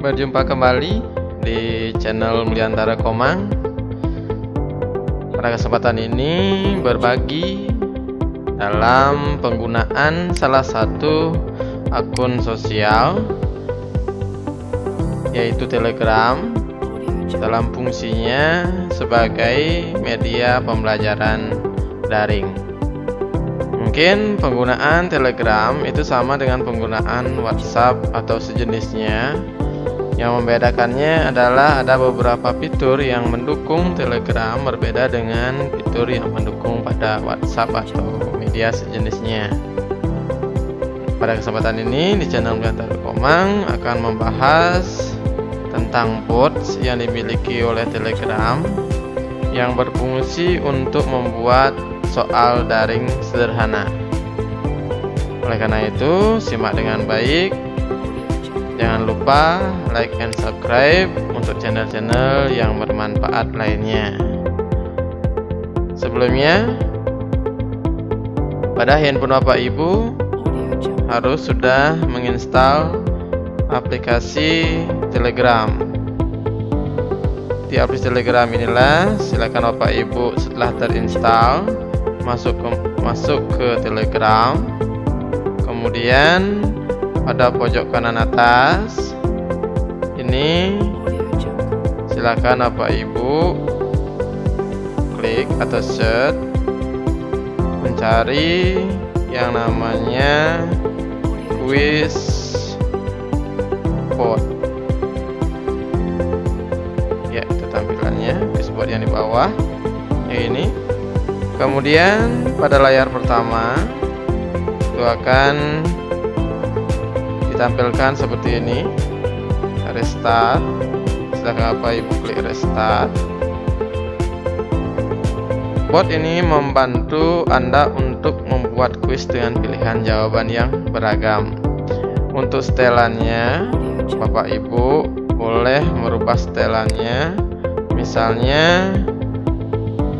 Berjumpa kembali di channel Mulyantara Komang. Pada kesempatan ini berbagi dalam penggunaan salah satu akun sosial, yaitu Telegram, dalam fungsinya sebagai media pembelajaran daring. Mungkin penggunaan Telegram itu sama dengan penggunaan WhatsApp atau sejenisnya. Yang membedakannya adalah ada beberapa fitur yang mendukung Telegram berbeda dengan fitur yang mendukung pada WhatsApp atau media sejenisnya. Pada kesempatan ini di channel Mulyantara Komang akan membahas tentang bots yang dimiliki oleh Telegram yang berfungsi untuk membuat soal daring sederhana. Oleh karena itu, simak dengan baik. Jangan lupa like and subscribe untuk channel-channel yang bermanfaat lainnya. Sebelumnya, pada handphone Bapak Ibu harus sudah menginstal aplikasi Telegram. Di aplikasi Telegram inilah silakan Bapak Ibu setelah terinstall masuk ke Telegram. Kemudian pada pojok kanan atas ini silakan Bapak Ibu klik atau search, mencari yang namanya Quizbot. Ya, itu tampilannya Quizbot yang di bawah yang ini. Kemudian pada layar pertama itu akan ditampilkan seperti ini, restart. Silakan Bapak Ibu klik restart. Bot ini membantu Anda untuk membuat kuis dengan pilihan jawaban yang beragam. Untuk setelannya, Bapak Ibu boleh merubah setelannya. Misalnya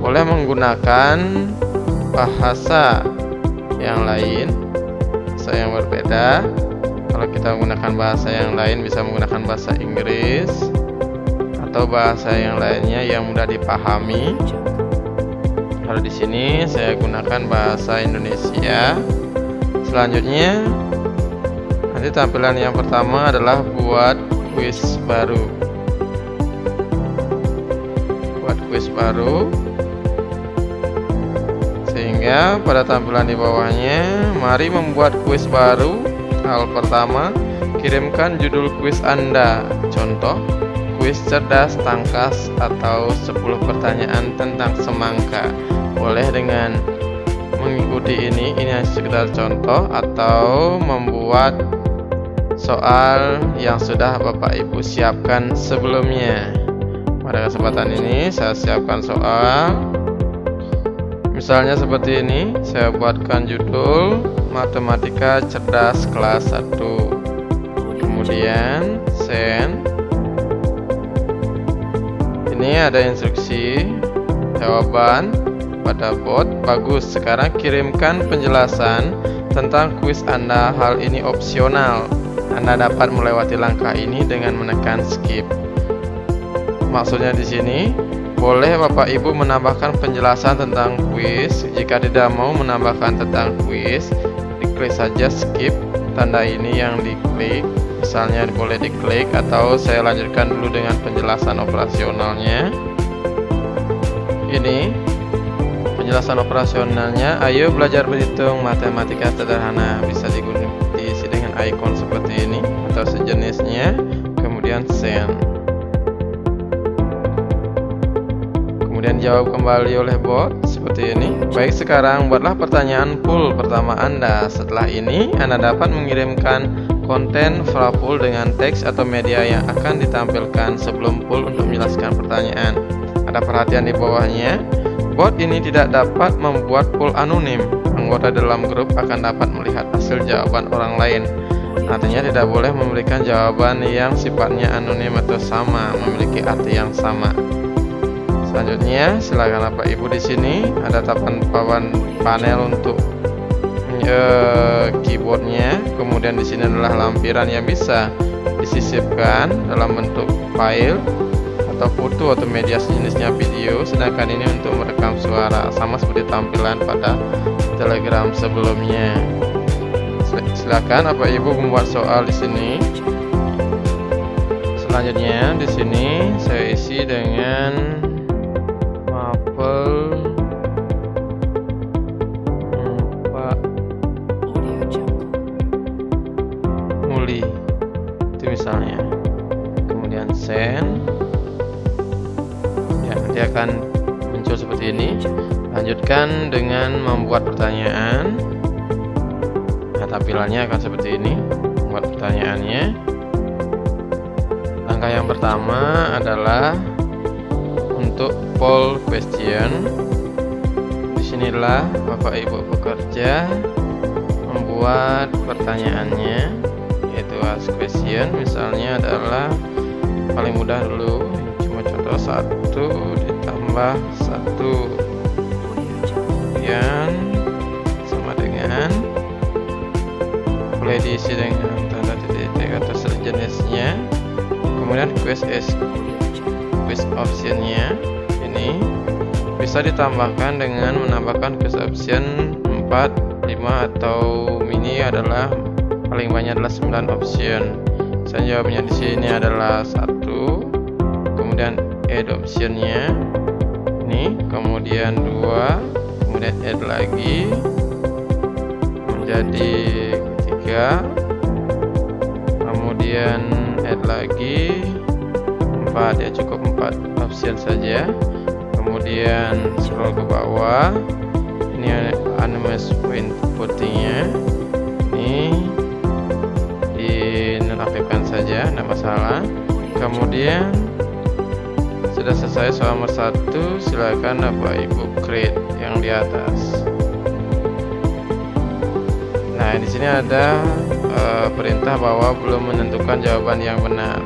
boleh menggunakan bahasa yang lain, bahasa yang berbeda. Kalau kita menggunakan bahasa yang lain, bisa menggunakan bahasa Inggris atau bahasa yang lainnya yang mudah dipahami. Kalau di sini saya gunakan bahasa Indonesia. Selanjutnya, nanti tampilan yang pertama adalah buat kuis baru. Buat kuis baru. Sehingga pada tampilan di bawahnya, mari membuat kuis baru. Hal pertama, kirimkan judul kuis Anda. Contoh, kuis cerdas tangkas atau 10 pertanyaan tentang semangka. Boleh dengan mengikuti ini sekedar contoh, atau membuat soal yang sudah Bapak Ibu siapkan sebelumnya. Pada kesempatan ini saya siapkan soal. Misalnya seperti ini, saya buatkan judul Matematika Cerdas kelas 1. Kemudian send. Ini ada instruksi jawaban pada bot. Bagus, sekarang kirimkan penjelasan tentang kuis Anda. Hal ini opsional. Anda dapat melewati langkah ini dengan menekan skip. Maksudnya di sini, boleh Bapak Ibu menambahkan penjelasan tentang kuis. Jika tidak mau menambahkan tentang kuis, diklik saja skip, tanda ini yang diklik. Misalnya boleh diklik, atau saya lanjutkan dulu dengan penjelasan operasionalnya. Ini penjelasan operasionalnya. Ayo belajar berhitung matematika sederhana. Bisa diisi dengan icon seperti ini atau sejenisnya. Kemudian send. Kemudian jawab kembali oleh bot seperti ini. Baik, sekarang buatlah pertanyaan pool pertama Anda. Setelah ini Anda dapat mengirimkan konten pool dengan teks atau media yang akan ditampilkan sebelum pool untuk menjelaskan pertanyaan. Ada perhatian di bawahnya, bot ini tidak dapat membuat pool anonim. Anggota dalam grup akan dapat melihat hasil jawaban orang lain. Artinya tidak boleh memberikan jawaban yang sifatnya anonim atau sama, memiliki arti yang sama. Selanjutnya, silakan Bapak Ibu di sini ada papan panel untuk keyboardnya. Kemudian di sini adalah lampiran yang bisa disisipkan dalam bentuk file atau foto atau media sejenisnya video, sedangkan ini untuk merekam suara, sama seperti tampilan pada Telegram sebelumnya. Silakan Bapak Ibu membuat soal di sini. Selanjutnya di sini saya isi dengan mapel Pak Muli, itu misalnya. Kemudian send, ya nanti akan muncul seperti ini. Lanjutkan dengan membuat pertanyaan. Nah, tampilannya akan seperti ini. Membuat pertanyaannya. Langkah yang pertama adalah untuk poll question. Disinilah Bapak Ibu bekerja membuat pertanyaannya, yaitu ask question. Misalnya adalah paling mudah dulu, cuma contoh 1 ditambah 1, kemudian sama dengan, boleh diisi dengan tanda titik atau sejenisnya. Kemudian quiz optionnya ini bisa ditambahkan dengan menambahkan quiz option 4, 5 atau mini adalah paling banyak adalah 9 option. Saya jawabnya di sini adalah 1. Kemudian add optionnya ini, kemudian 2, kemudian add lagi menjadi 3, kemudian add lagi 4, ya cukup 4 option saja. Kemudian scroll ke bawah, ini anonymous votingnya, ini dinonaktifkan saja, tidak masalah. Kemudian sudah selesai soal nomor 1, silakan Bapak Ibu create yang di atas. Nah, di sini ada perintah bahwa belum menentukan jawaban yang benar.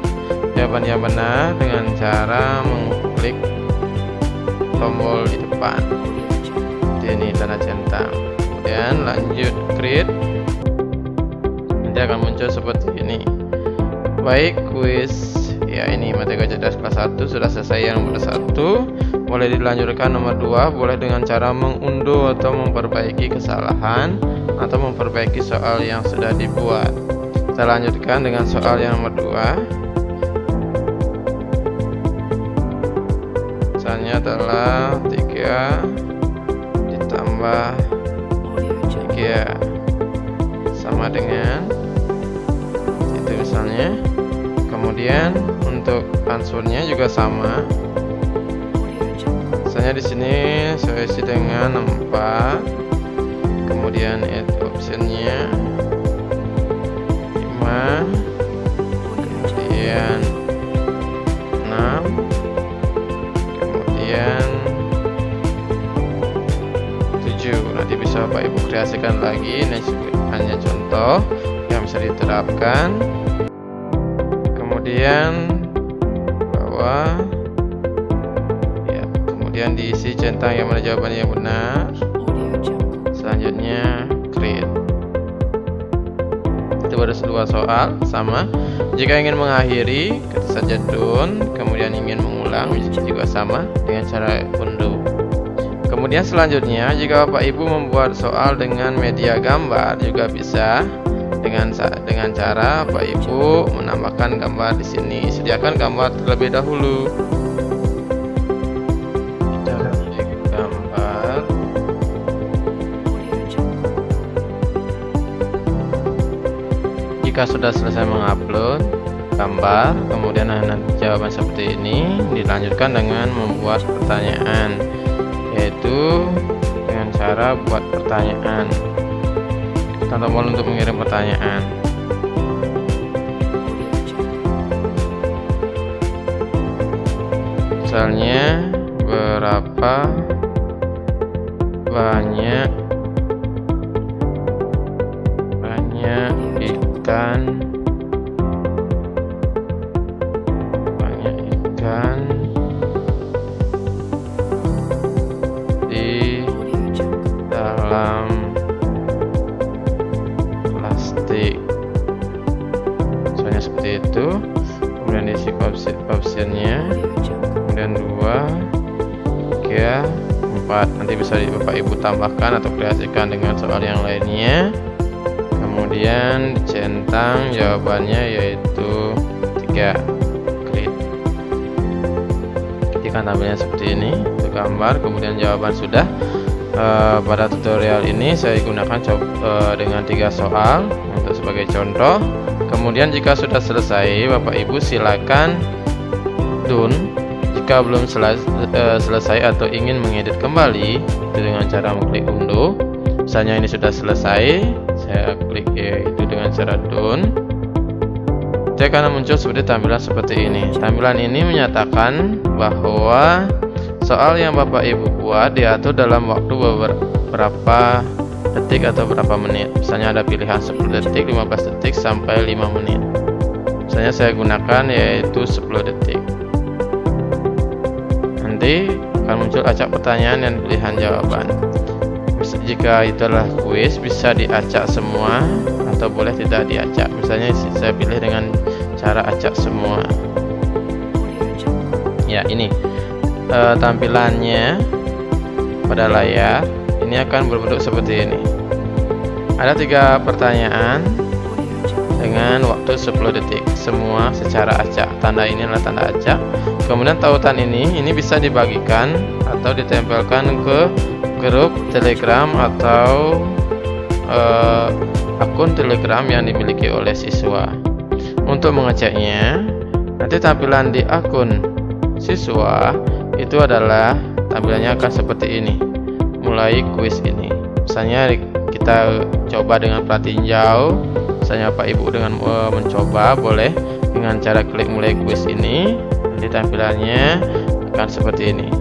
Jawaban yang benar dengan cara mengklik tombol di depan. Ini tanda centang. Kemudian lanjut create. Nanti akan muncul seperti ini. Baik, quiz ya ini materi cerdas kelas 1 sudah selesai yang nomor 1. Boleh dilanjutkan nomor 2, boleh dengan cara mengunduh atau memperbaiki kesalahan atau memperbaiki soal yang sudah dibuat. Kita lanjutkan dengan soal yang nomor 2. Misalnya adalah 3 ditambah 3 sama dengan itu misalnya. Kemudian untuk answernya juga sama. Misalnya di sini saya isi dengan 4. Kemudian add optionnya 5, kemudian 6, kemudian 7. Nanti bisa Bapak Ibu kreasikan lagi. Ini hanya contoh yang bisa diterapkan. Kemudian bawah ya, kemudian diisi centang yang mana jawabannya yang benar. Selanjutnya create. Itu baru 2 soal sama. Jika ingin mengakhiri, ketik saja done. Kemudian ingin mengulang juga sama dengan cara undo. Kemudian selanjutnya, jika Bapak Ibu membuat soal dengan media gambar juga bisa dengan cara Bapak Ibu menambahkan gambar di sini. Sediakan gambar terlebih dahulu. Gambar. Jika sudah selesai mengupload gambar, kemudian jawaban seperti ini, dilanjutkan dengan membuat pertanyaan, yaitu dengan cara buat pertanyaan. Tekan tombol untuk mengirim pertanyaan. Misalnya berapa banyak ikan di dalam plastik. Misalnya Contohnya seperti itu. Kemudian diisi koefisiennya. Kemudian 2, 3, 4. Nanti bisa Bapak Ibu tambahkan atau kreasikan dengan soal yang lainnya. Kemudian centang jawabannya yaitu 3. Klik. Ketika tampilnya seperti ini, itu gambar, kemudian jawaban sudah. Pada tutorial ini saya gunakan dengan 3 soal untuk sebagai contoh. Kemudian jika sudah selesai, Bapak Ibu silakan done. Jika belum selesai atau ingin mengedit kembali, itu dengan cara mengklik undo. Misalnya ini sudah selesai, saya klik itu dengan cara done. Dia akan muncul seperti tampilan seperti ini. Tampilan ini menyatakan bahwa soal yang Bapak Ibu buat diatur dalam waktu beberapa detik atau berapa menit. Misalnya ada pilihan 10 detik, 15 detik, sampai 5 menit. Misalnya saya gunakan yaitu 10 detik. Nanti akan muncul acak pertanyaan dan pilihan jawaban. Jika itu adalah kuis, bisa diacak semua atau boleh tidak diacak. Misalnya saya pilih dengan cara acak semua. Ya, ini tampilannya pada layar. Ini akan berbentuk seperti ini. Ada 3 pertanyaan dengan waktu 10 detik, semua secara acak. Tanda ini adalah tanda acak. Kemudian tautan ini bisa dibagikan atau ditempelkan ke grup Telegram atau akun Telegram yang dimiliki oleh siswa. Untuk mengeceknya, nanti tampilan di akun siswa itu adalah tampilannya akan seperti ini. Mulai kuis ini, misalnya kita coba dengan pratinjau. Misalnya Pak Ibu dengan mencoba, boleh dengan cara klik mulai kuis ini. Nanti tampilannya akan seperti ini.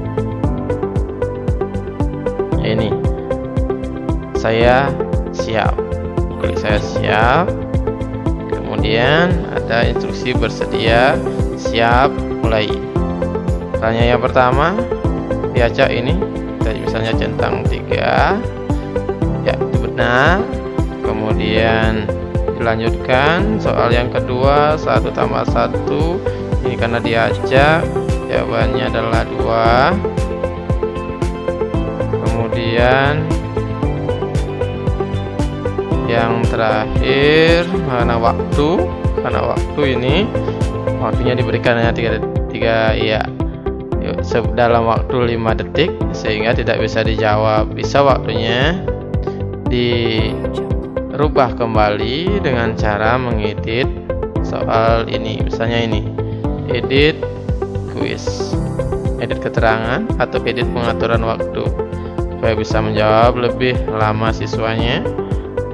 Ya, ini saya siap, klik saya siap. Kemudian ada instruksi bersedia, siap, mulai. Pertanyaan yang pertama diacak ini, misalnya centang 3. Ya, itu benar. Kemudian dilanjutkan soal yang kedua, 1 tambah 1. Ini karena diacak, jawabannya adalah 2. Kemudian yang terakhir, karena waktu ini waktunya diberikan hanya 3 ya, dalam waktu 5 detik, sehingga tidak bisa dijawab. Bisa waktunya dirubah kembali dengan cara mengedit soal ini. Misalnya ini, edit kuis, edit keterangan, atau edit pengaturan waktu, supaya bisa menjawab lebih lama siswanya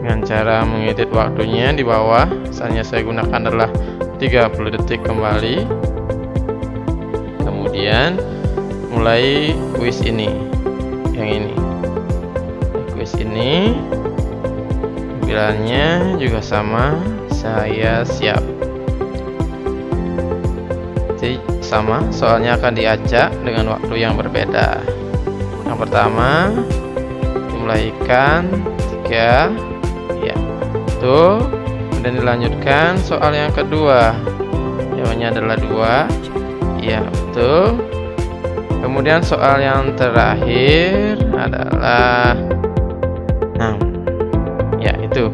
dengan cara mengedit waktunya di bawah. Misalnya saya gunakan adalah 30 detik kembali. Kemudian mulai kuis ini, yang ini, kuis ini tampilannya juga sama, saya siap. Jadi sama, soalnya akan diacak dengan waktu yang berbeda. Yang pertama dimulaikan 3, ya, tuh. Kemudian dilanjutkan soal yang kedua, jawabannya adalah 2. Ya, betul. Kemudian soal yang terakhir adalah 6. Ya, itu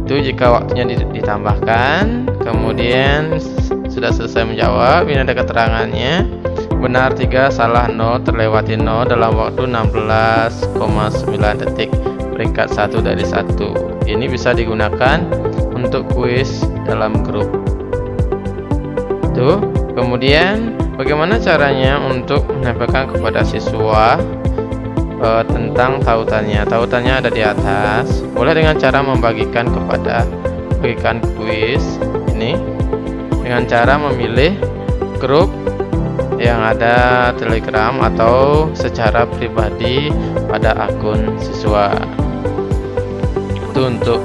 jika waktunya ditambahkan. Kemudian sudah selesai menjawab. Ini ada keterangannya. Benar 3, salah 0, terlewati 0 dalam waktu 16,9 detik. Peringkat 1 dari 1. Ini bisa digunakan untuk kuis dalam grup. Tuh. Kemudian bagaimana caranya untuk menyampaikan kepada siswa tentang tautannya? Tautannya ada di atas. Boleh dengan cara bagikan kuis ini dengan cara memilih grup yang ada Telegram atau secara pribadi pada akun siswa. Itu untuk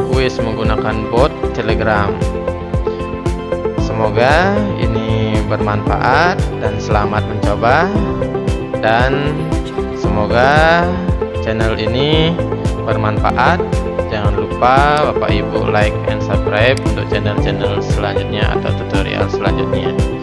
kuis menggunakan bot Telegram. Semoga ini bermanfaat dan selamat mencoba, dan semoga channel ini bermanfaat. Jangan lupa lupa Bapak Ibu like and subscribe untuk channel-channel selanjutnya atau tutorial selanjutnya.